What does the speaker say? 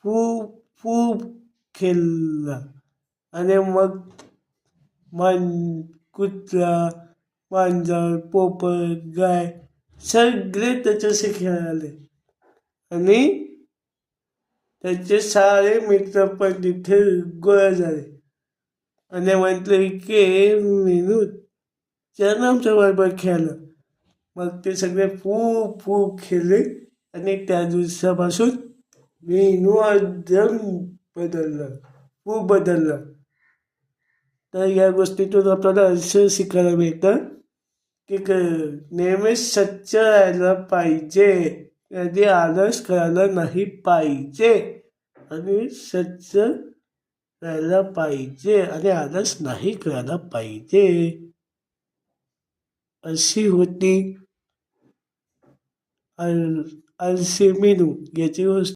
खूप खूप खेळला. आणि मग कुत्रा, मांजर, पोपट, गाय सगळे त्याच्याशी खेळाले. आणि त्याचे सारे मित्र पण तिथे गोळा झाले आणि म्हटले की मीनू चल आमच्या बरोबर खेळायला. मग ते सगळे खूप खूप खेळले आणि त्या दिवसापासून मीनू एकदम बदलला, खूप बदलला. तर या गोष्टीतून आपल्याला असं शिकायला मिळतं की नेहमीच सच्च राहायला पाहिजे, कधी आलस करायला नाही पाहिजे आणि सच्च राहायला पाहिजे आणि आलस नाही करायला पाहिजे. अशी होती आलसी मीनू याची गोष्ट.